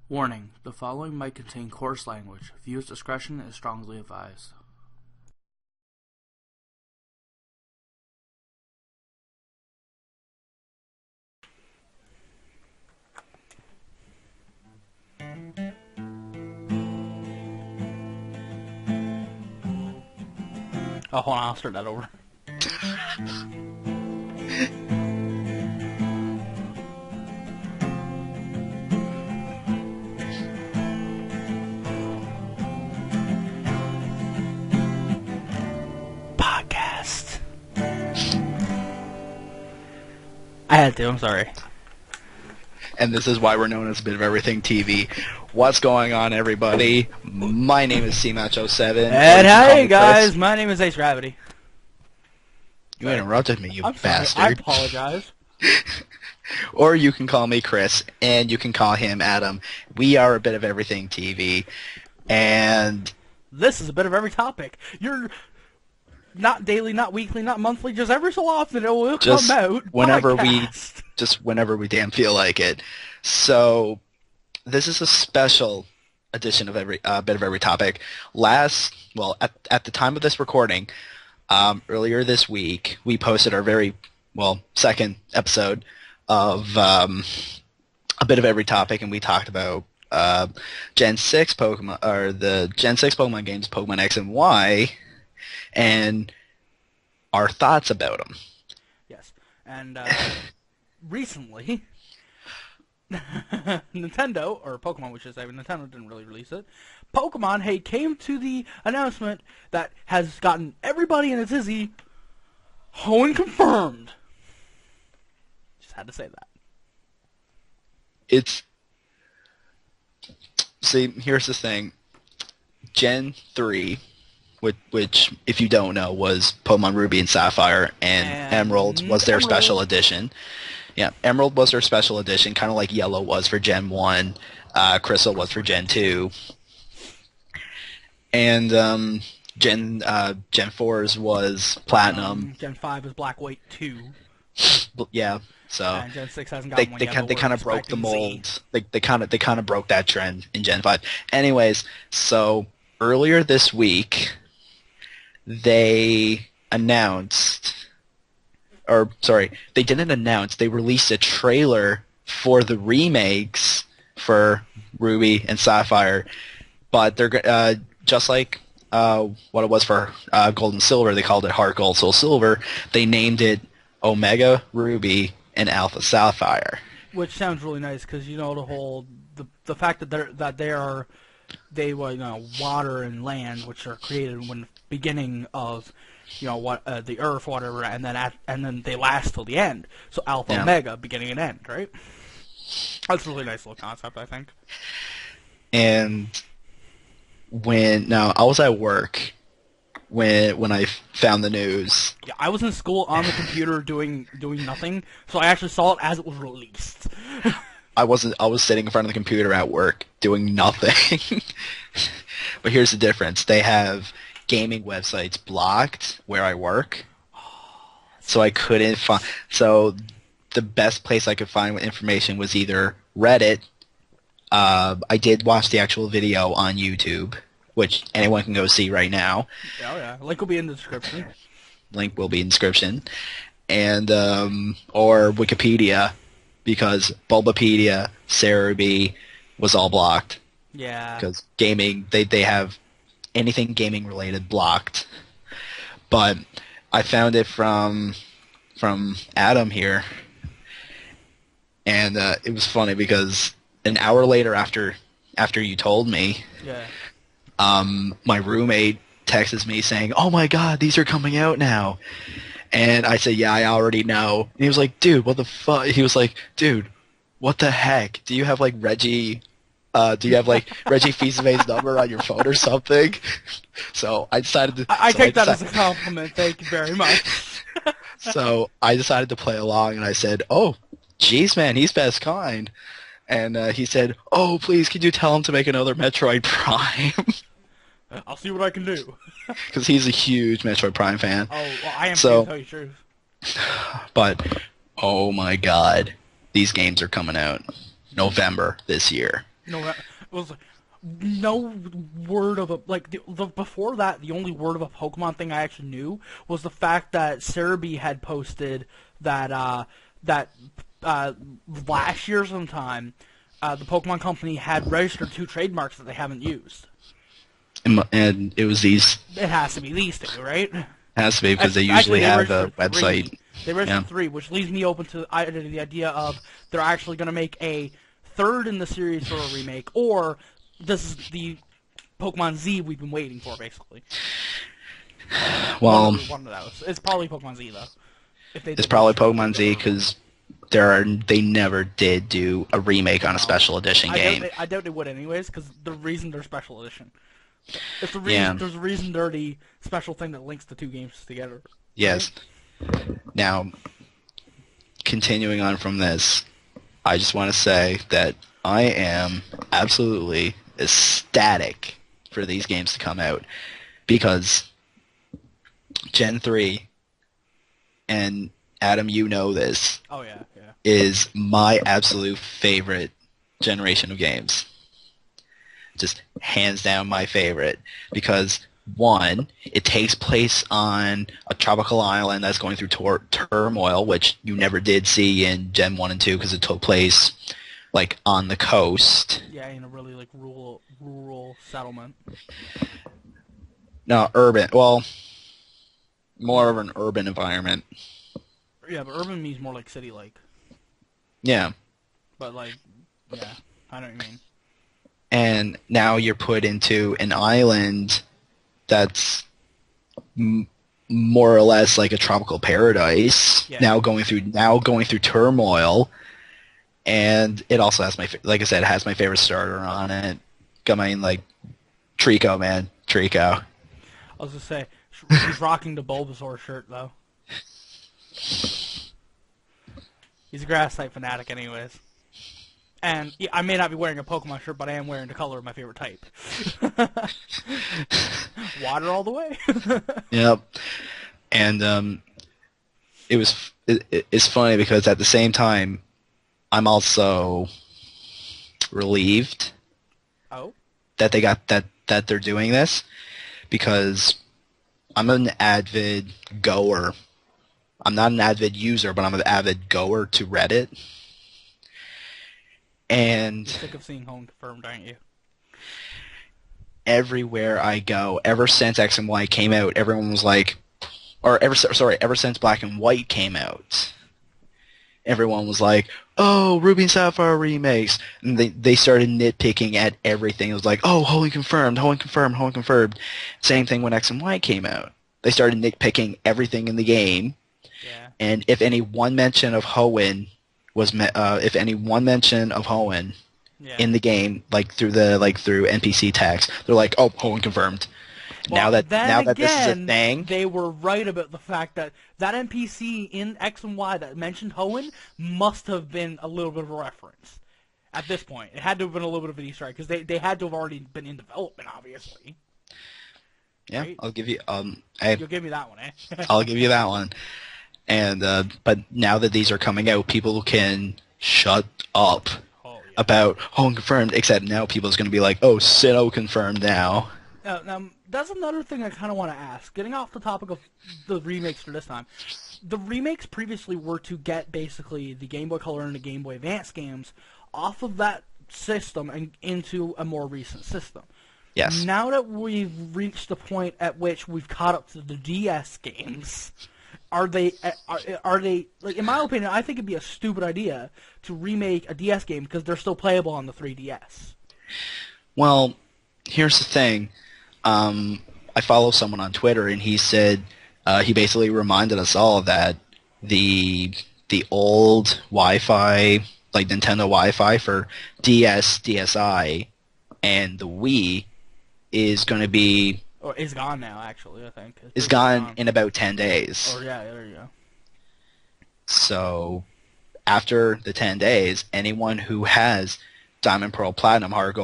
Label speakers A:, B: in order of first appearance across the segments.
A: Warning: the following might contain coarse language. Viewers' discretion is strongly advised.
B: Oh, hold on, I'll start that over. Podcast. I had to, I'm sorry.
C: And this is why we're known as ABitOfEverythingTV. What's going on, everybody? My name is CMatch07.
B: And hey guys, my name is Ace Gravity.
C: You interrupted me, you
B: I'm
C: bastard.
B: sorry, I apologize.
C: Or you can call me Chris, and you can call him Adam. We are ABitOfEverythingTV, and
B: This is a bit of every topic. You're not daily, not weekly, not monthly, just every so often it will
C: just
B: come out.
C: whenever
B: podcast.
C: we damn feel like it. So this is a special edition of every bit of every topic. At the time of this recording, earlier this week, we posted our second episode of a bit of every topic, and we talked about Gen 6 Pokemon, or the Gen 6 Pokemon games, Pokemon X and Y, and our thoughts about them.
B: Yes, and recently, Nintendo, or Pokemon, which is Nintendo didn't really release it. Pokemon, came to the announcement that has gotten everybody in a tizzy. Hoenn confirmed. Just had to say that.
C: See, here's the thing. Gen 3, which, if you don't know, was Pokemon Ruby and Sapphire, and Emerald was their special edition. Yeah, Emerald was their special edition, kind of like Yellow was for Gen 1, Crystal was for Gen 2, and Gen 4's was Platinum.
B: Gen 5 is Black White 2.
C: Yeah, so
B: And Gen 6 hasn't gotten one yet,
C: they kind of broke the mold. They kind of broke that trend in Gen 5. Anyways, so earlier this week, they announced, or sorry, they didn't announce. They released a trailer for the remakes for Ruby and Sapphire, but they're just like what it was for Gold and Silver. They called it Heart Gold, Soul Silver. They named it Omega Ruby and Alpha Sapphire.
B: Which sounds really nice because the fact that they were water and land, which are created when the beginning of the Earth, whatever, and then they last till the end. So Alpha, Omega, beginning and end, right? That's a really nice little concept, I think.
C: And I was at work when I found the news.
B: Yeah, I was in school on the computer doing nothing, so I actually saw it as it was released.
C: I was sitting in front of the computer at work doing nothing. But here's the difference. They have gaming websites blocked where I work. So I couldn't find. So the best place I could find information was either Reddit. I did watch the actual video on YouTube, which anyone can go see right now.
B: Oh yeah, link will be in the description.
C: Link will be in the description. And or Wikipedia, because Bulbapedia, Cerebi was all blocked.
B: Yeah.
C: Because gaming, they have anything gaming related blocked. But I found it from Adam here, and it was funny because an hour later after you told me, my roommate texts me saying, "Oh my God, these are coming out now." And I said, "Yeah, I already know." And he was like, "Dude, what the fuck?" He was like, "Dude, what the heck? Do you have like Reggie? Do you have like Reggie Fils-Aimé's number on your phone or something?" So I decided to.
B: I take that as a compliment. Thank you very much.
C: So I decided to play along, and I said, "Oh, jeez, man, he's best kind." And he said, "Oh, please, could you tell him to make another Metroid Prime?"
B: I'll see what I can do.
C: Because he's a huge Metroid Prime fan.
B: Oh, well, I am
C: So-
B: to tell you the truth.
C: But, oh my God, these games are coming out November this year.
B: No, it was no word of a like before that. The only word of a Pokemon thing I actually knew was the fact that Cerebi had posted that last year sometime the Pokemon Company had registered 2 trademarks that they haven't used.
C: And it was these.
B: It has to be these 2, right?
C: Has to be because they usually have a website.
B: 3. They registered 3, which leaves me open to the idea of they're actually going to make a 3rd in the series for a remake, or this is the Pokemon Z we've been waiting for, basically.
C: Well,
B: one of those. It's probably Pokemon Z, though.
C: It's probably Pokemon Z because they never did do a remake on a special edition game.
B: I doubt they would anyways, because the reason they're special edition. It's the reason, There's a reason they're the special thing that links the 2 games together.
C: Yes. Right? Now, continuing on from this, I just want to say that I am absolutely ecstatic for these games to come out because Gen 3, and Adam, you know this, is my absolute favorite generation of games. Just hands down my favorite because, one, it takes place on a tropical island that's going through turmoil, which you never did see in Gen 1 and 2 because it took place like on the coast.
B: Yeah, in a really like rural settlement.
C: No, urban. Well, more of an urban environment.
B: Yeah, but urban means more like city-like.
C: Yeah.
B: But like, yeah, I know what you mean.
C: And now you're put into an island that's more or less like a tropical paradise. Yeah. Now going through turmoil, and it also has like I said, it has my favorite starter on it. I mean, like Trico, man, Trico.
B: I was gonna say he's rocking the Bulbasaur shirt though. He's a grass type fanatic, anyways. And yeah, I may not be wearing a Pokemon shirt, but I am wearing the color of my favorite type. Water all the way.
C: Yep. And it's funny because at the same time, I'm also relieved that they got that they're doing this because I'm an avid goer. I'm not an avid user, but I'm an avid goer to Reddit. And
B: you're sick of seeing home confirmed, aren't you?
C: Everywhere I go, ever since X and Y came out, everyone was like, ever since Black and White came out, everyone was like, oh, Ruby and Sapphire remakes. And they started nitpicking at everything. It was like, oh, wholly confirmed, wholly confirmed, wholly confirmed. Same thing when X and Y came out. They started nitpicking everything in the game.
B: Yeah.
C: And if any one mention of Hoenn in the game, like through NPC text, they're like, oh, Hoenn confirmed.
B: Well,
C: now that this is a thing,
B: they were right about the fact that NPC in X and Y that mentioned Hoenn must have been a little bit of a reference. At this point, it had to have been a little bit of an Easter egg because they had to have already been in development, obviously.
C: Yeah, right? I'll give you
B: you'll give me that one, eh?
C: I'll give you that one. And but now that these are coming out, people can shut up about Hoenn confirmed. Except now people's going to be like, oh, Sinnoh confirmed now.
B: Now that's another thing I kind of want to ask. Getting off the topic of the remakes for this time, the remakes previously were to get basically the Game Boy Color and the Game Boy Advance games off of that system and into a more recent system.
C: Yes.
B: Now that we've reached the point at which we've caught up to the DS games, are they like, in my opinion, I think it'd be a stupid idea to remake a DS game because they're still playable on the 3DS.
C: Well, here's the thing. I follow someone on Twitter, and he said he basically reminded us all that the old Wi-Fi, like Nintendo Wi-Fi for DS, DSi, and the Wii is going to be...
B: Or is gone now, actually, I think.
C: Is gone in about 10 days.
B: Oh, yeah, there you go.
C: So, after the 10 days, anyone who has Diamond, Pearl, Platinum, Heart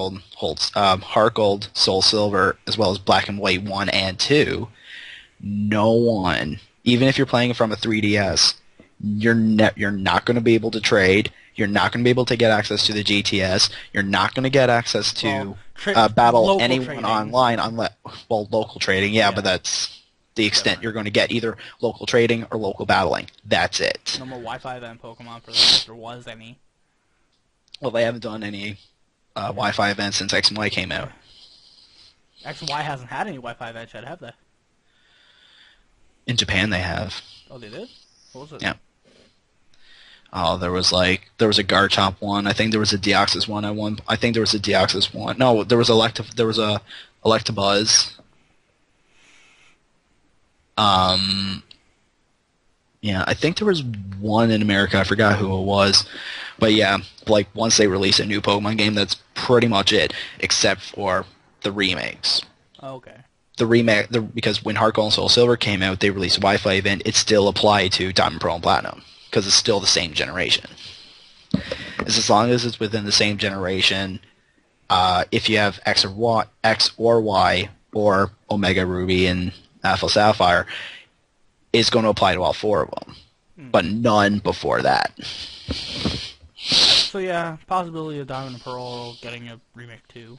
C: Gold, Soul Silver, as well as Black and White 1 and 2, no one, even if you're playing from a 3DS, you're not going to be able to trade. You're not going to be able to get access to the GTS. You're not going to get access to
B: Well,
C: battle anyone
B: trading.
C: online unless, well, local trading, yeah, but that's the extent you're going to get either local trading or local battling. That's it.
B: No more Wi-Fi event Pokemon for that, if there was any.
C: Well, they haven't done any Wi-Fi events since X and Y came out.
B: X and Y hasn't had any Wi-Fi events yet, have they?
C: In Japan, they have.
B: Oh, they did? What was it?
C: Yeah. Oh, there was a Garchomp one. I think there was a Deoxys one. I think there was a Deoxys one. No, there was a Electabuzz. Yeah, I think there was one in America. I forgot who it was. But yeah, like once they release a new Pokemon game, that's pretty much it, except for the remakes.
B: Oh, okay.
C: Because when Heart Gold and Soul Silver came out, they released a Wi-Fi event. It still applied to Diamond, Pearl, and Platinum because it's still the same generation. It's as long as it's within the same generation. If you have X or Y or Omega Ruby and Alpha Sapphire, it's going to apply to all four of them, but none before that.
B: So yeah, possibility of Diamond and Pearl getting a remake too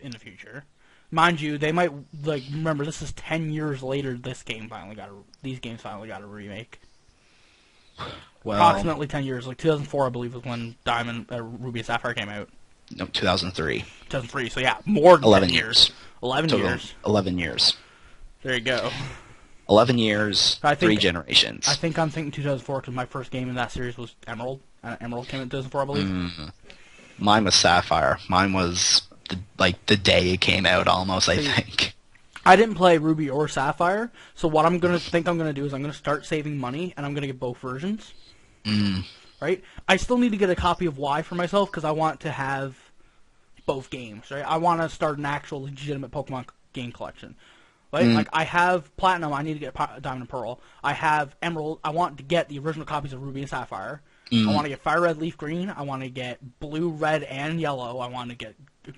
B: in the future. Mind you, they might remember this is 10 years later. These games finally got a remake.
C: Well,
B: approximately 10 years, like 2004, I believe, was when Diamond, Ruby and Sapphire came out.
C: No, 2003.
B: 2003. So yeah, more than
C: 11
B: 10
C: years.
B: 11
C: Total,
B: years.
C: 11 years.
B: There you go.
C: 11 years, 3 generations.
B: I think I'm thinking 2004 because my first game in that series was Emerald. Emerald came out in 2004, I believe.
C: Mine was Sapphire. Mine was the day it came out almost, I think.
B: I didn't play Ruby or Sapphire, so what I'm going to do is I'm going to start saving money, and I'm going to get both versions. Right? I still need to get a copy of Y for myself because I want to have both games, right? I want to start an actual legitimate Pokemon game collection. Right? Like, I have Platinum, I need to get Diamond and Pearl. I have Emerald, I want to get the original copies of Ruby and Sapphire. I want to get Fire Red, Leaf Green. I want to get Blue, Red, and Yellow. I want to get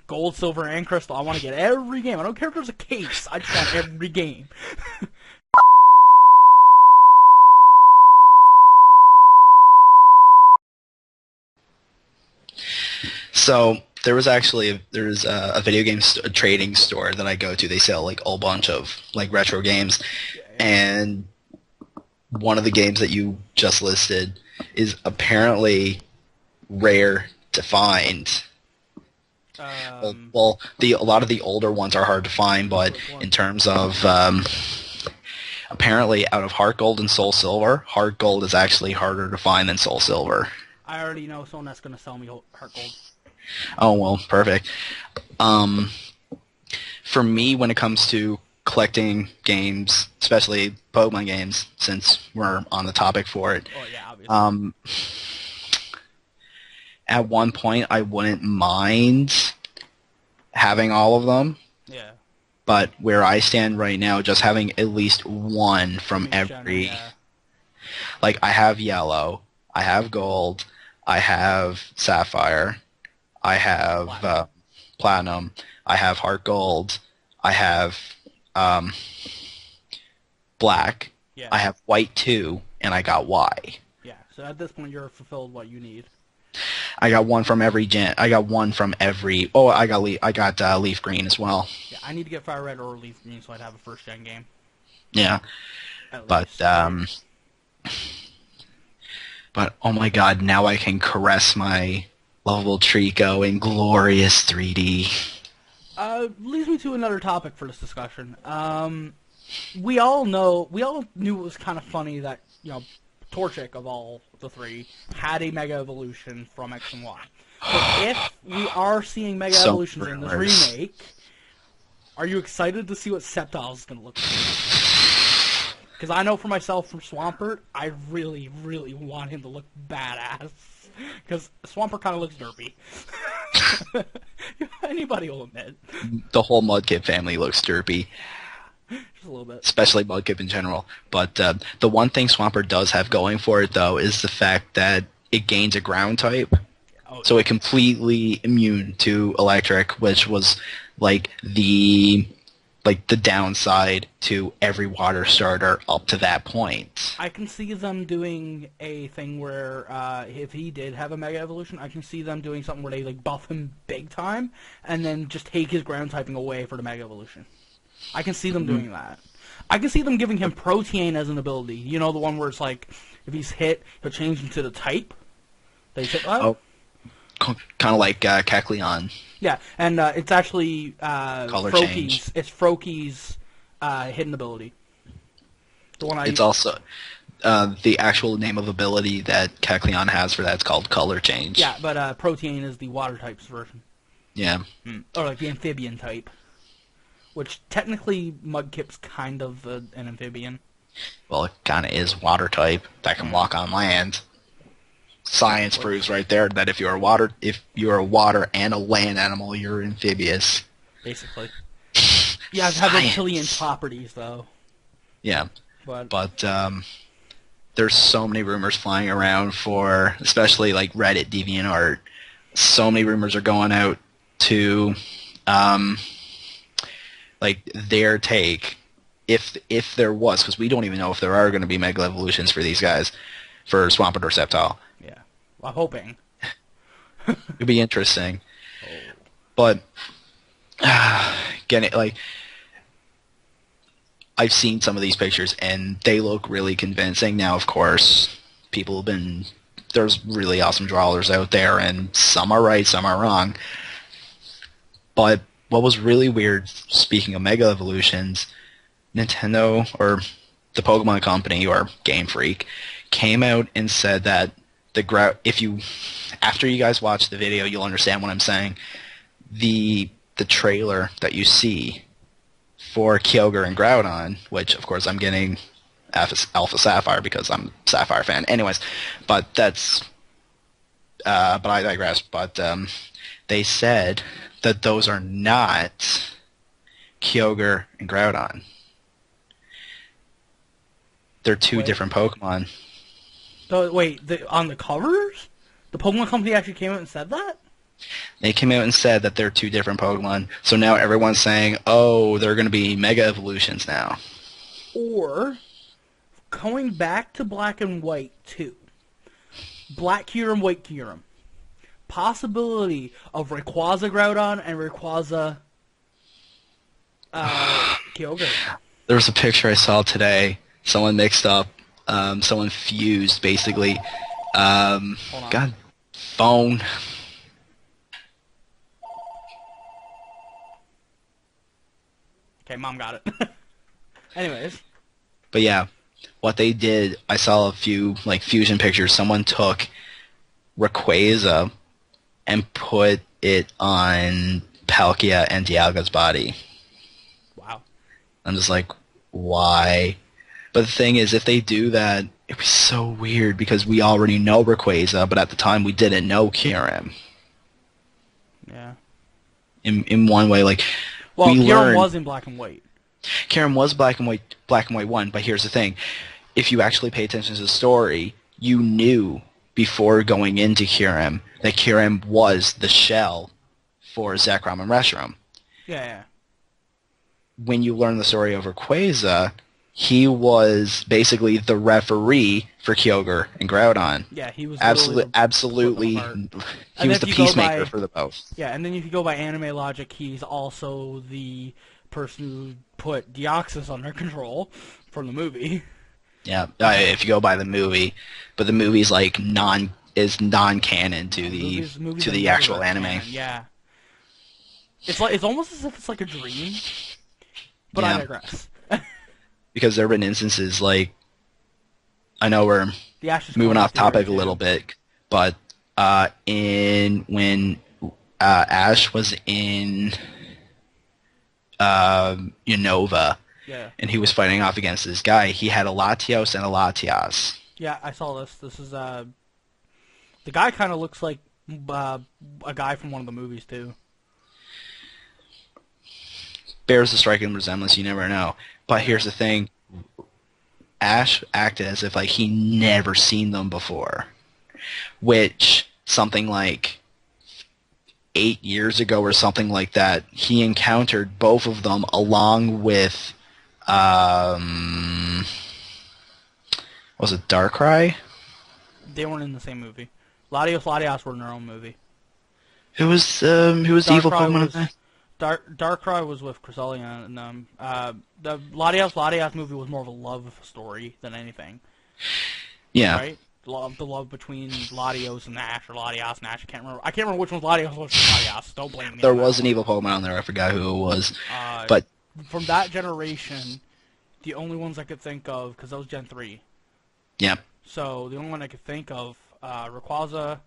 B: Gold, Silver, and Crystal. I want to get every game. I don't care if there's a case. I just want every game.
C: So there was a video game trading store that I go to. They sell like a whole bunch of like retro games, and one of the games that you just listed is apparently rare to find. Well, a lot of the older ones are hard to find, but in terms of apparently out of Heart Gold and Soul Silver, Heart Gold is actually harder to find than Soul Silver.
B: I already know someone that's going to sell me Heart Gold.
C: Oh, well, perfect. For me, when it comes to collecting games, especially Pokemon games, since we're on the topic for it, obviously. At one point, I wouldn't mind having all of them. Yeah. But where I stand right now, just having at least one from every... Like, I have Yellow, I have Gold, I have Sapphire, I have Platinum, I have Heart Gold, I have Black, I have White 2, and I got Y.
B: Yeah, so at this point you're fulfilled what you need.
C: I got one from every gen. I got one from every... Oh, I got Leaf Green as well.
B: Yeah, I need to get Fire Red or Leaf Green so I'd have a first-gen game.
C: Yeah, but oh my god, now I can caress my lovable Trico in glorious 3D.
B: Leads me to another topic for this discussion. We all knew it was kind of funny that, Torchic, of all the three, had a Mega Evolution from X and Y. But if we are seeing Mega Evolutions in this remake, are you excited to see what Sceptile is going to look like? Because I know for myself from Swampert, I really, really want him to look badass. Because Swampert kind of looks derpy. Anybody will admit.
C: The whole Mudkip family looks derpy.
B: Just a little bit.
C: Especially Mudkip in general. But the one thing Swampert does have going for it, though, is the fact that it gains a ground type. So it's completely immune to electric, which was like the like the downside to every water starter up to that point.
B: I can see them doing a thing where if he did have a Mega Evolution, I can see them doing something where they like buff him big time and then just take his ground typing away for the Mega Evolution. I can see them doing that. I can see them giving him Protean as an ability. You know, the one where it's like, if he's hit, he'll change into the type. They say,
C: kind of like Kecleon.
B: Yeah, and it's actually
C: Color
B: Froakie's.
C: change.
B: It's Froakie's hidden ability. The one
C: It's also the actual name of ability that Kecleon has for that is called Color Change.
B: Yeah, but Protean is the water types version.
C: Yeah.
B: Or like the amphibian type. Which technically Mudkip's kind of an amphibian.
C: Well, it kind of is water type that can walk on land. Science proves right there that if you're a water and a land animal, you're amphibious.
B: Basically. You have to have reptilian properties, though.
C: Yeah.
B: But
C: there's so many rumors flying around for, especially like Reddit, DeviantArt. So many rumors are going out to, like their take, if there was, because we don't even know if there are going to be Mega Evolutions for these guys, for Swampert or Sceptile.
B: Yeah. Well, I'm hoping.
C: It'd be interesting. But again, like I've seen some of these pictures and they look really convincing. Now, of course, there's really awesome drawers out there, and some are right, some are wrong. But what was really weird, speaking of Mega Evolutions, Nintendo or the Pokemon Company or Game Freak came out and said that after you guys watch the video, you'll understand what I'm saying. The trailer that you see for Kyogre and Groudon, which of course I'm getting Alpha Sapphire because I'm a Sapphire fan. Anyways, but I digress. But they said that those are not Kyogre and Groudon. They're two different Pokemon.
B: So, wait, on the covers? The Pokemon Company actually came out and said that?
C: They came out and said that they're two different Pokemon. So now everyone's saying, oh, they're going to be Mega Evolutions now.
B: Or, going back to Black and White 2. Black Kyurem, White Kyurem. Possibility of Rayquaza Groudon and Rayquaza Kyogre.
C: There was a picture I saw today. Someone mixed up. Someone fused, basically. God, phone.
B: Okay, Mom got it. Anyways.
C: But yeah, what they did, I saw a few like fusion pictures. Someone took Rayquaza and put it on Palkia and Dialga's body.
B: Wow.
C: I'm just like, why? But the thing is, if they do that, it'd be so weird because we already know Rayquaza, but at the time we didn't know Kyurem.
B: Yeah.
C: In one way, like,
B: well,
C: we
B: Kyurem
C: learned
B: was in Black and White.
C: Kyurem was Black and White 1, but here's the thing. If you actually pay attention to the story, you knew before going into Kyurem that Kyurem was the shell for Zekrom and Reshiram.
B: Yeah.
C: When you learn the story of Rayquaza, he was basically the referee for Kyogre and Groudon.
B: Yeah, he was
C: absolutely. He was the peacemaker for the both.
B: Yeah, and then if you go by anime logic, he's also the person who put Deoxys under control from the movie.
C: Yeah, if you go by the movie, but the movie's like non-canon to the actual anime.
B: Canon, yeah, it's almost as if it's like a dream. But yeah. I digress.
C: Because there have been instances like, I know we're moving off topic a little bit, but when Ash was in Unova,
B: yeah,
C: and he was fighting off against this guy, he had a Latios and a Latias.
B: Yeah, I saw this. This is the guy kind of looks like a guy from one of the movies too.
C: Bears a striking resemblance, you never know. But here's the thing. Ash acted as if like he never seen them before. Which something like 8 years ago or something like that, he encountered both of them along with, was it Darkrai?
B: They weren't in the same movie. Latios were in their own movie.
C: Who was the evil Pokemon?
B: Darkrai was with Cresselia, and the Latios movie was more of a love story than anything.
C: Yeah.
B: Right? The love between Latios and Nash, or Latios Nash. I can't remember which one's Latios, which one's Latios. Don't blame me.
C: There was an evil Pokemon on there. I forgot who it was. But
B: from that generation, the only ones I could think of, because that was Gen 3.
C: Yeah.
B: So the only one I could think of, Rayquaza.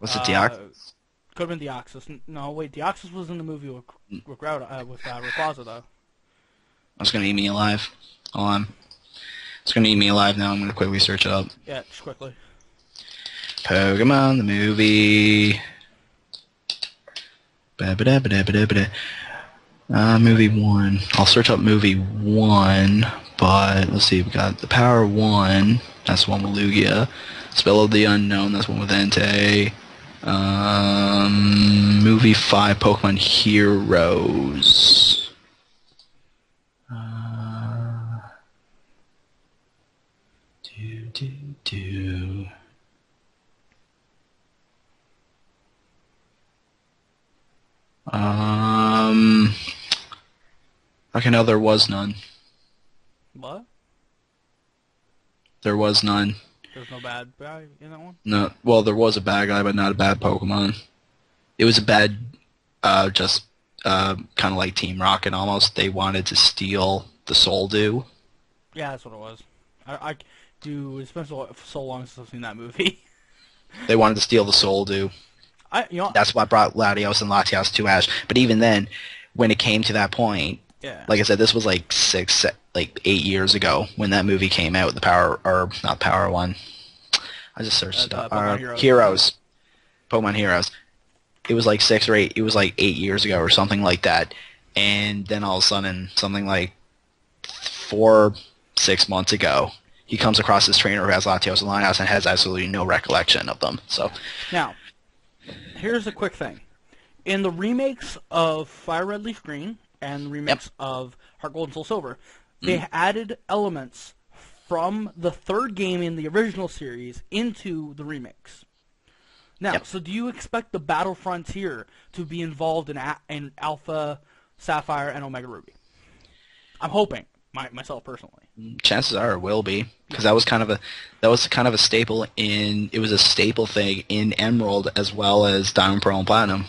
C: Was it Deoxys?
B: Could have been Deoxys. No, wait, Deoxys was in the movie with Rayquaza, though.
C: I was going to eat me alive. Hold on. It's going to eat me alive now. I'm going to quickly search it up.
B: Yeah, just quickly.
C: Pokemon, the movie. Movie 1. I'll search up movie 1, but let's see. We got the Power 1. That's the one with Lugia. Spell of the Unknown. That's one with Entei. Movie 5, Pokemon Heroes. Okay, no, there was none.
B: What?
C: There was none.
B: There's no bad guy in that one?
C: No, well, there was a bad guy, but not a bad Pokemon. It was a bad, just kind of like Team Rocket almost. They wanted to steal the Soul Dew.
B: Yeah, that's what it was. It's been so long since I've seen that movie.
C: They wanted to steal the Soul Dew. That's what brought Latios and Latios to Ash. But even then, when it came to that point,
B: yeah.
C: Like I said, this was like 8 years ago when that movie came out. The Power, or not Power One. I just searched it up. Heroes. Pokemon Heroes. It was like 6 or 8. It was like 8 years ago or something like that. And then all of a sudden, something like 4-6 months ago, he comes across this trainer who has Latios and Latios and has absolutely no recollection of them. So
B: now, here's a quick thing. In the remakes of Fire Red Leaf Green and the remakes of Heart Gold and Soul Silver, they added elements from the third game in the original series into the remakes. Now, so do you expect the Battle Frontier to be involved in Alpha, Sapphire, and Omega Ruby? I'm hoping, myself personally.
C: Chances are it will be, because that was kind of a staple it was a staple thing in Emerald as well as Diamond, Pearl, and Platinum.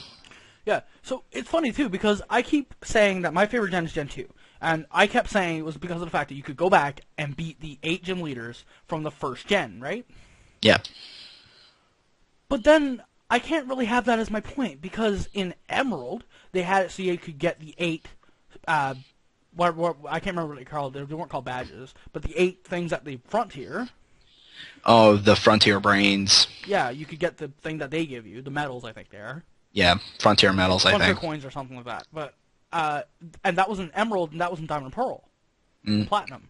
B: Yeah, so it's funny too, because I keep saying that my favorite gen is Gen 2. And I kept saying it was because of the fact that you could go back and beat the 8 gym leaders from the first gen, right?
C: Yeah.
B: But then I can't really have that as my point, because in Emerald, they had it so you could get the 8, I can't remember what they called. They weren't called badges, but the 8 things at the Frontier.
C: Oh, the Frontier Brains.
B: Yeah, you could get the thing that they give you, the medals, I think they are.
C: Yeah, Frontier medals, I think.
B: Frontier coins or something like that. But and that was in Emerald, and that was in Diamond and Pearl. Platinum.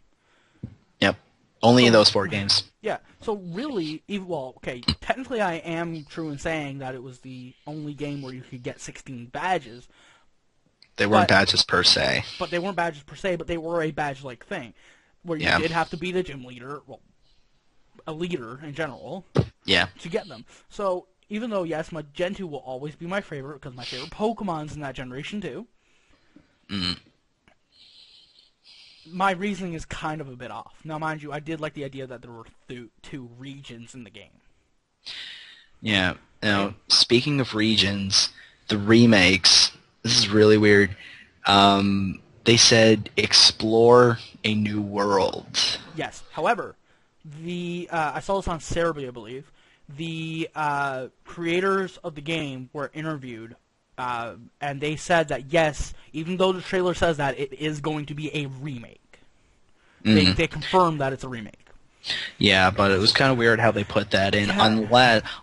C: Yep. Only in those 4 games.
B: Yeah. So really, technically I am true in saying that it was the only game where you could get 16 badges.
C: They weren't badges per se.
B: But they weren't badges per se, but they were a badge-like thing. Where you did have to beat a gym leader, a leader in general, to get them. So even though, yes, my Gen 2 will always be my favorite, because my favorite Pokemon's in that generation too, my reasoning is kind of a bit off. Now, mind you, I did like the idea that there were 2 regions in the game.
C: Yeah. Now, speaking of regions, the remakes, this is really weird. They said explore a new world.
B: Yes. However, I saw this on Cerebi, I believe. The creators of the game were interviewed, and they said that, yes, even though the trailer says that, it is going to be a remake. They confirmed that it's a remake.
C: Yeah, but it was kind of weird how they put that in,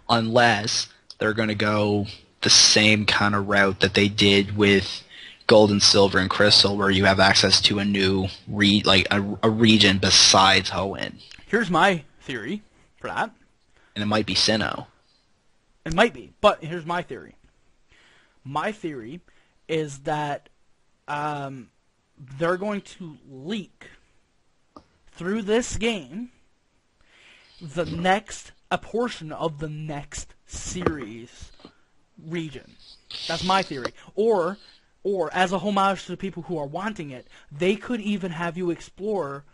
C: unless they're going to go the same kind of route that they did with Gold and Silver and Crystal, where you have access to a new a region besides Hoenn.
B: Here's my theory for that.
C: And it might be Sinnoh.
B: It might be, but here's my theory. My theory is that they're going to leak through this game a portion of the next series region. That's my theory. Or as a homage to the people who are wanting it, they could even have you explore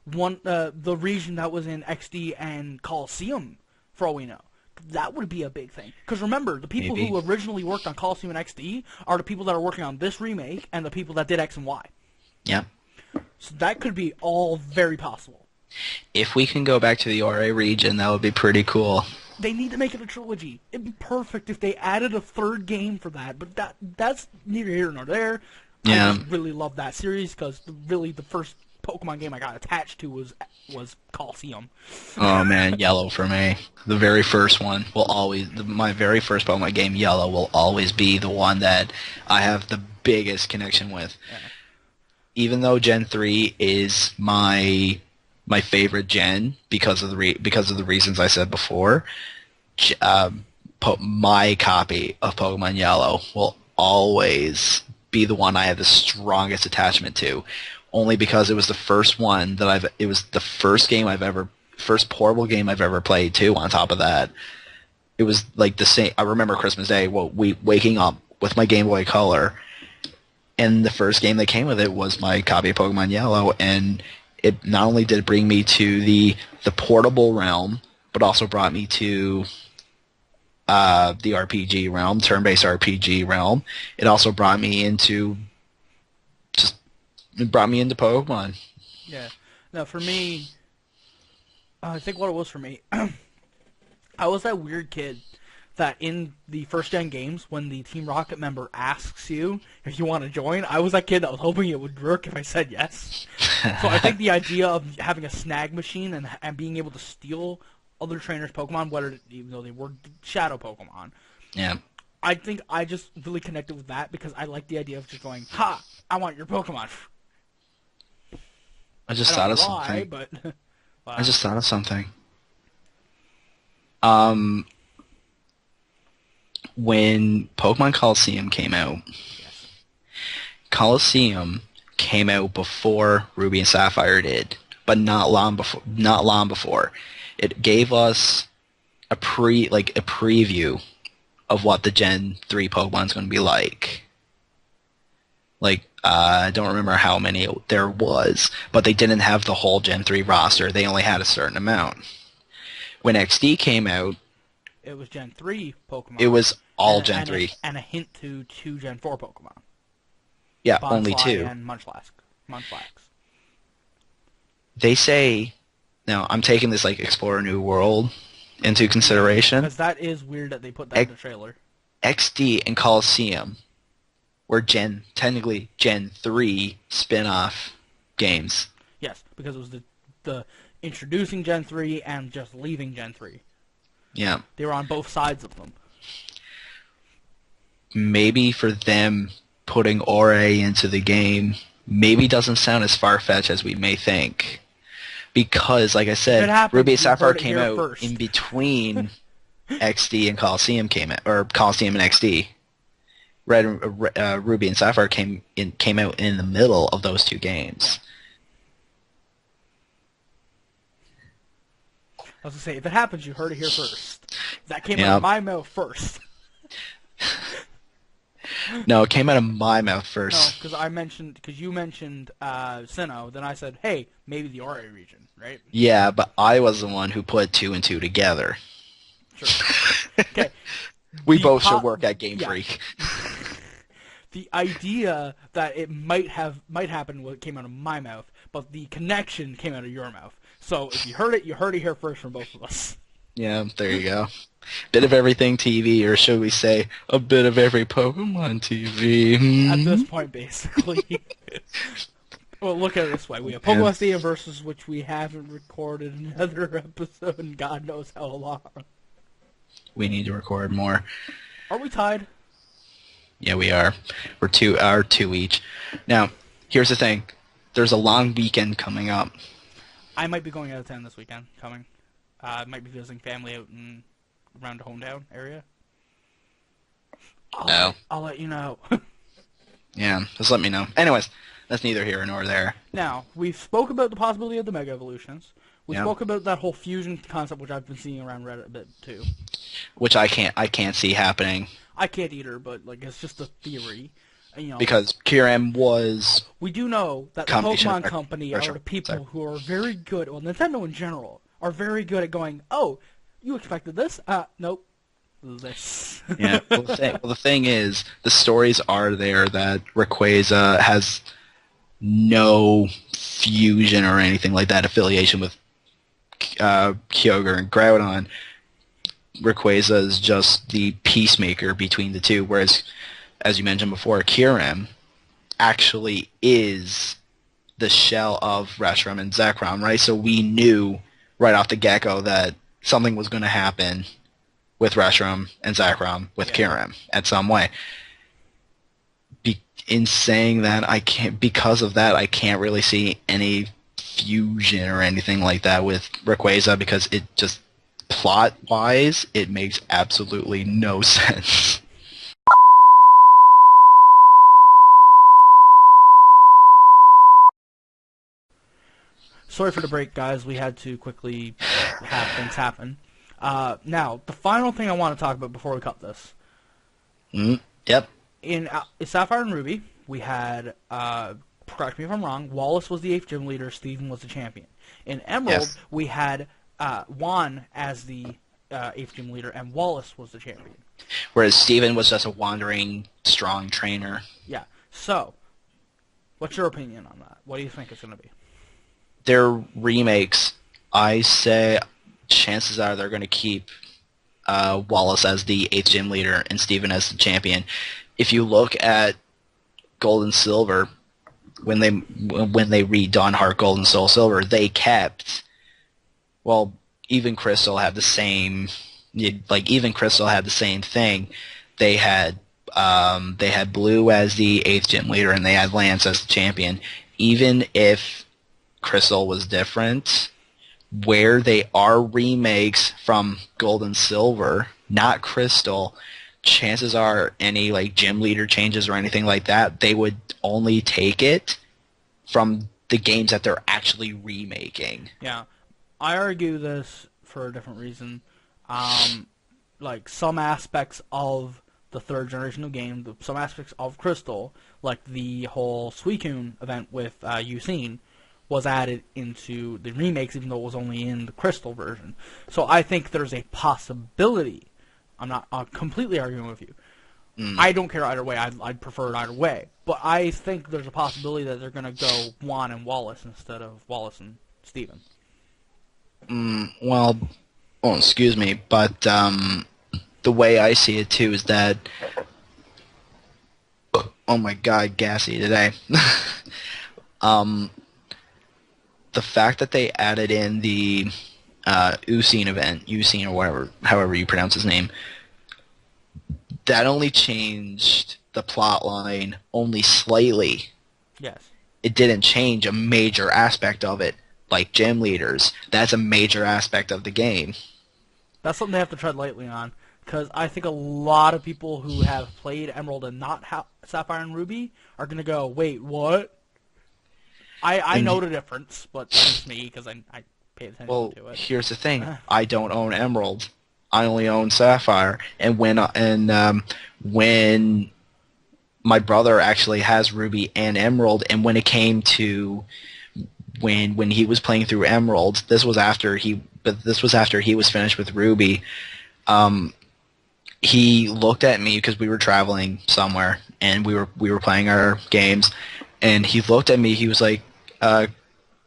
B: the region that was in XD and Coliseum, for all we know. That would be a big thing. Because remember, the people who originally worked on Coliseum and XD are the people that are working on this remake and the people that did X and Y.
C: Yeah.
B: So that could be all very possible.
C: If we can go back to the RA region, that would be pretty cool.
B: They need to make it a trilogy. It'd be perfect if they added a third game for that, but that's neither here nor there.
C: Yeah.
B: I just really love that series because really the first Pokemon game I got attached to was Coliseum.
C: Oh man, Yellow for me. The very first one will always, my very first Pokemon game, Yellow, will always be the one that I have the biggest connection with. Yeah. Even though Gen 3 is my favorite gen because of the reasons I said before, my copy of Pokemon Yellow will always be the one I have the strongest attachment to. Only because it was the first one that it was the first portable game I've ever played too. On top of that, it was like the same. I remember Christmas Day, waking up with my Game Boy Color, and the first game that came with it was my copy of Pokemon Yellow, and it not only did it bring me to the portable realm, but also brought me to the RPG realm, turn-based RPG realm. It also brought me into Pokemon.
B: Yeah. Now, for me, I think what it was for me, I was that weird kid that in the first-gen games, when the Team Rocket member asks you if you want to join, I was that kid that was hoping it would work if I said yes. So I think the idea of having a snag machine and being able to steal other trainers' Pokemon, even though they were shadow Pokemon,
C: yeah,
B: I think I just really connected with that because I like the idea of just going, ha, I want your Pokemon.
C: I just thought of something.
B: But,
C: I just thought of something. When Pokemon Coliseum came out, Coliseum came out before Ruby and Sapphire did, but not long before. It gave us a preview of what the Gen 3 Pokemon's going to be like. I don't remember how many there was, but they didn't have the whole Gen 3 roster. They only had a certain amount. When XD came out,
B: it was Gen 3 Pokemon.
C: It was all Gen 3.
B: And a hint to 2 Gen 4 Pokemon.
C: Yeah,
B: Bonfly
C: only 2.
B: And Munchlax.
C: They say, now I'm taking this Explore a New World into consideration.
B: Because that is weird that they put that in the trailer.
C: XD and Coliseum were technically Gen 3 spin-off games.
B: Yes, because it was the introducing Gen 3 and just leaving Gen 3.
C: Yeah.
B: They were on both sides of them.
C: Maybe for them putting Ore into the game maybe doesn't sound as far-fetched as we may think. Because, like I said, Ruby and Sapphire came out in between XD and Coliseum or Coliseum and XD. Ruby and Sapphire came out in the middle of those two games.
B: I was going to say, if it happens, you heard it here first. That came out of my mouth first.
C: No, it came out of my mouth first.
B: No, because you mentioned Sinnoh, then I said, hey, maybe the Ore region, right?
C: Yeah, but I was the one who put 2 and 2 together.
B: Sure. Okay.
C: We both should work at Game Freak.
B: The idea that it might happen when it came out of my mouth, but the connection came out of your mouth. So if you heard it here first from both of us.
C: Yeah, there you go. Bit of everything TV, or should we say, a bit of every Pokemon TV.
B: At this point, basically. Well, look at it this way. We have Pokemon Stadium versus which we haven't recorded another episode in God knows how long.
C: We need to record more.
B: Are we tied?
C: Yeah, we are. We're two each. Now, here's the thing. There's a long weekend coming up.
B: I might be going out of town this weekend coming. I might be visiting family out around the hometown area. I'll let you know.
C: Yeah, just let me know. Anyways, that's neither here nor there.
B: Now, we spoke about the possibility of the Mega Evolutions. We
C: Yeah.
B: spoke about that whole fusion concept, which I've been seeing around Reddit a bit too.
C: Which I can't see happening.
B: I can't either, but it's just a theory.
C: Because Kyurem was...
B: We do know that the Pokemon Company are the people who are very good, well, Nintendo in general, are very good at going, oh, you expected this? Nope. This.
C: Yeah, well, the thing is, the stories are there that Rayquaza has no fusion or anything like that affiliation with Kyogre and Groudon. Rayquaza is just the peacemaker between the two, whereas, as you mentioned before, Kyurem actually is the shell of Reshiram and Zekrom, right? So we knew right off the get-go that something was going to happen with Reshiram and Zekrom with Kyurem at some way. In saying that, because of that, I can't really see any fusion or anything like that with Rayquaza, because it just, plot-wise, it makes absolutely no sense.
B: Sorry for the break, guys. We had to quickly have things happen. Now, the final thing I want to talk about before we cut this.
C: Yep.
B: In Sapphire and Ruby, we had, correct me if I'm wrong, Wallace was the 8th gym leader, Steven was the champion. In Emerald, we had Juan as the 8th gym leader, and Wallace was the champion.
C: Whereas Steven was just a wandering, strong trainer.
B: Yeah. So, what's your opinion on that? What do you think it's going to be?
C: Their remakes, I say chances are they're going to keep Wallace as the 8th gym leader and Steven as the champion. If you look at Gold and Silver, when they redone Heart Gold and Soul Silver, they kept, well, even Crystal had the same, even Crystal had the same thing. They had Blue as the 8th gym leader, and they had Lance as the champion. Even if Crystal was different, where they are remakes from Gold and Silver, not Crystal, chances are any gym leader changes or anything like that, they would only take it from the games that they're actually remaking.
B: Yeah, I argue this for a different reason. Some aspects of the 3rd generation of game, some aspects of Crystal, like the whole Suicune event with Usain, was added into the remakes, even though it was only in the Crystal version. So I think there's a possibility. I'm not completely arguing with you. I don't care either way. I'd prefer it either way. But I think there's a possibility that they're going to go Juan and Wallace instead of Wallace and Steven.
C: Well, excuse me, but the way I see it too is that, oh my god, gassy today. The fact that they added in the Usain event, Usain or whatever, however you pronounce his name, that only changed the plot line only slightly.
B: Yes.
C: It didn't change a major aspect of it, like gym leaders. That's a major aspect of the game.
B: That's something they have to tread lightly on, because I think a lot of people who have played Emerald and not Sapphire and Ruby are going to go, wait, what? I know the difference, but that's just me, because I pay attention to it.
C: Well, here's the thing. I don't own Emerald. I only own Sapphire. And when my brother actually has Ruby and Emerald, and when it came to when he was playing through Emerald, this was after he was finished with Ruby. He looked at me because we were traveling somewhere and we were playing our games, and he looked at me. He was like,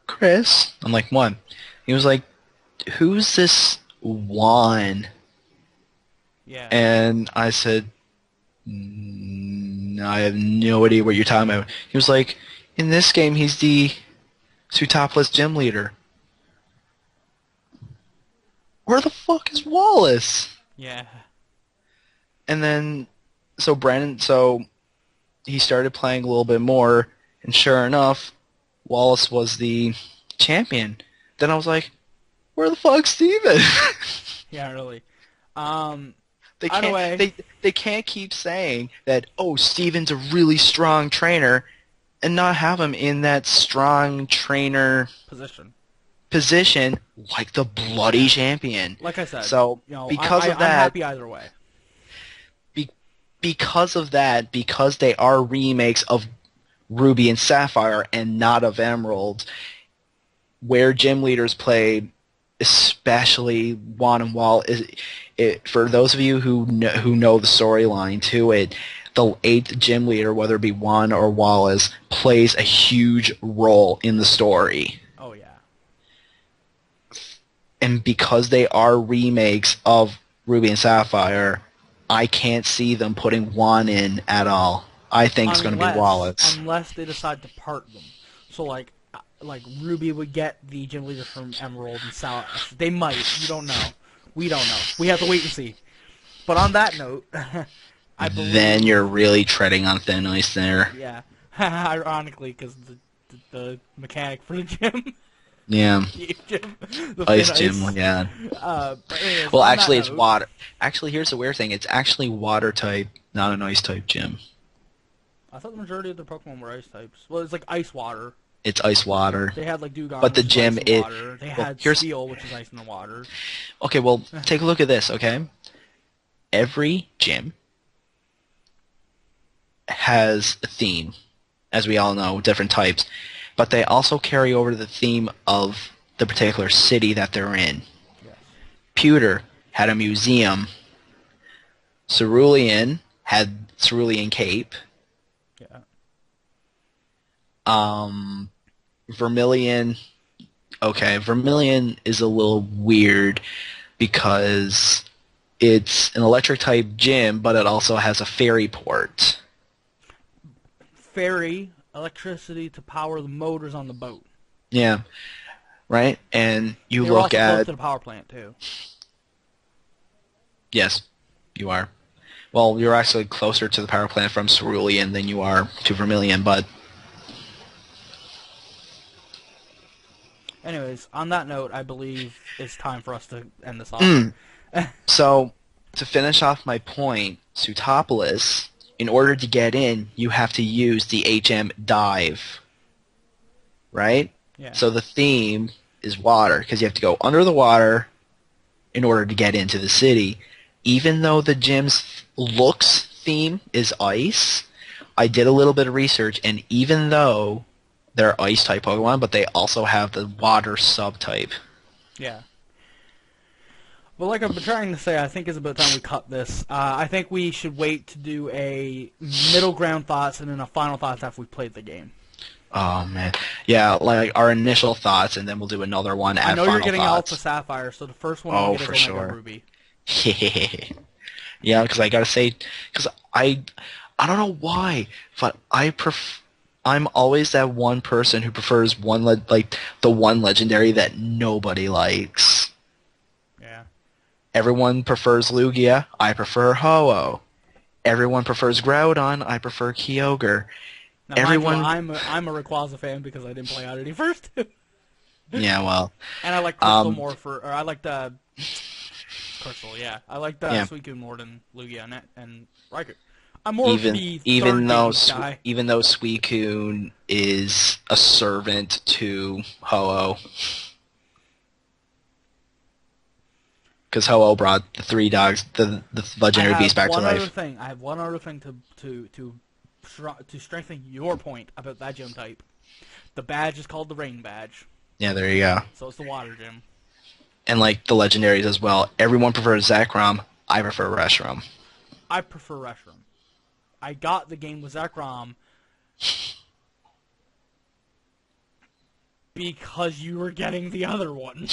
C: Chris? I'm like, what? He was like, who's this Juan?
B: Yeah.
C: And I said, I have no idea what you're talking about. He was like, in this game, he's the Sootopolis gym leader. Where the fuck is Wallace?
B: Yeah.
C: And then, so he started playing a little bit more, and sure enough, Wallace was the champion. Then I was like, where the fuck's Steven?
B: Yeah, really.
C: They
B: Either
C: can't.
B: way.
C: They can't keep saying that. Oh, Steven's a really strong trainer, and not have him in that strong trainer position like the bloody champion.
B: Like I said,
C: So because of
B: I'm
C: that,
B: happy either way.
C: because they are remakes of Ruby and Sapphire and not of Emerald, where gym leaders played, especially Juan and Wall, for those of you who know the storyline to it, the 8th gym leader, whether it be Juan or Wallace, plays a huge role in the story.
B: Oh yeah.
C: And because they are remakes of Ruby and Sapphire, I can't see them putting Juan in at all. I think it's going to be Wallace.
B: Unless they decide to part them. So like Ruby would get the gym leader from Emerald and Sal. They might. You don't know. We don't know. We have to wait and see. But on that note, I believe...
C: Then you're really treading on thin ice there.
B: Yeah. Ironically, because the mechanic for the gym...
C: Yeah.
B: The
C: Ice gym, yeah.
B: Anyways,
C: well, actually, it's water. Actually, here's the weird thing. It's actually water type, not an ice type gym.
B: I thought the majority of the Pokemon were ice types. Well, it's like ice water.
C: It's ice water.
B: They had like Dewgong,
C: but the
B: which
C: gym,
B: is ice and water. They had Steel, which is ice in the water.
C: Okay, well, take a look at this, okay? Every gym has a theme, as we all know, different types. But they also carry over the theme of the particular city that they're in.
B: Yes.
C: Pewter had a museum. Cerulean had Cerulean Cape.
B: Yeah.
C: Vermilion. Okay, Vermilion is a little weird because it's an electric type gym, but it also has a fairy port.
B: Fairy, electricity to power the motors on the boat.
C: Yeah, right. And you
B: They
C: look
B: were also
C: at
B: close to the power plant too.
C: Yes, you are. Well, you're actually closer to the power plant from Cerulean than you are to Vermilion, but...
B: Anyways, on that note, I believe it's time for us to end this off.
C: So, to finish off my point, Sutopolis, in order to get in, you have to use the HM dive. Right?
B: Yeah.
C: So the theme is water, because you have to go under the water in order to get into the city. Even though the gym's looks theme is ice, I did a little bit of research, and even though they're ice-type Pokemon, but they also have the water subtype.
B: Yeah. Well, like I've been trying to say, I think it's about time we cut this. I think we should wait to do a middle ground thoughts and then a final thoughts after we've played the game.
C: Oh, man. Yeah, like our initial thoughts, and then we'll do another one at
B: I know
C: final
B: you're getting
C: thoughts.
B: Alpha Sapphire, so the first one I'll get
C: for
B: is Omega
C: sure.
B: Ruby.
C: Yeah, because I gotta say, because I don't know why, but I'm always that one person who prefers the one legendary that nobody likes.
B: Yeah.
C: Everyone prefers Lugia. I prefer Ho-Oh. Everyone prefers Groudon. I prefer Kyogre.
B: Now,
C: Everyone.
B: mind you, I'm a Rayquaza fan because I didn't play out any first.
C: Yeah, well.
B: And I like Crystal more I like the Crystal. Yeah, I like the Suicune more than Lugia and Raikou. I'm more of the
C: even though
B: guy.
C: even though Suicune is a servant to Ho-Oh. Because Ho-Oh brought the three dogs, the legendary beast back to life.
B: I have one other thing to strengthen your point about that gym type. The badge is called the Rain Badge.
C: Yeah, there you go.
B: So it's the Water Gym.
C: And like the legendaries as well. Everyone prefers Zekrom. I prefer Reshiram.
B: I prefer Reshiram. I got the game with Zekrom because you were getting the other one.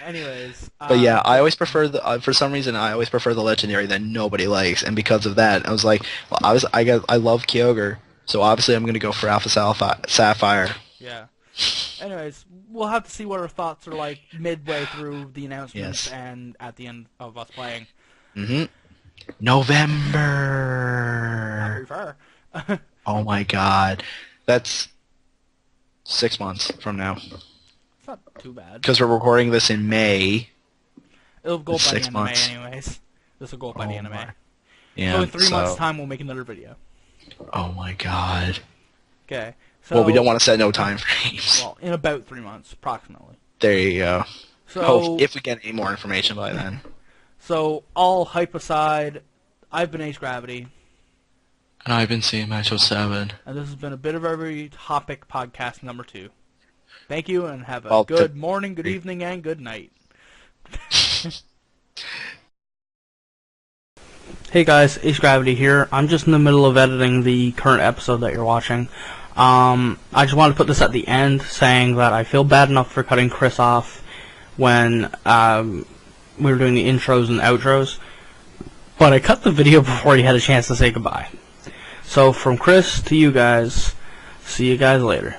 B: Anyways,
C: but yeah, I always prefer for some reason I always prefer the legendary that nobody likes, and because of that, I was like, well, I love Kyogre, so obviously I'm gonna go for Alpha Sapphire.
B: Yeah. Anyways, we'll have to see what our thoughts are like midway through the announcements and at the end of us playing.
C: November.
B: Not very far.
C: Oh my God, that's 6 months from now.
B: It's not too bad.
C: Because we're recording this in May.
B: It'll go up by the
C: 6
B: anime
C: months.
B: anyways. This will go up by the anime.
C: My. Yeah.
B: So in 3 months' time, we'll make another video.
C: Oh my god.
B: Okay. So,
C: Well, we don't want to set no time frames.
B: Well, in about 3 months, approximately.
C: There you go.
B: So,
C: if we get any more information by then.
B: So, all hype aside, I've been Ace Gravity.
C: And I've been CMHO7.
B: And this has been a Bit of Every Topic podcast number 2. Thank you, and have a
C: Well,
B: good morning, good evening, and good night. Hey guys, Ace Gravity here. I'm just in the middle of editing the current episode that you're watching. I just wanted to put this at the end, saying that I feel bad enough for cutting Chris off when we were doing the intros and outros, but I cut the video before he had a chance to say goodbye. So from Chris to you guys, see you guys later.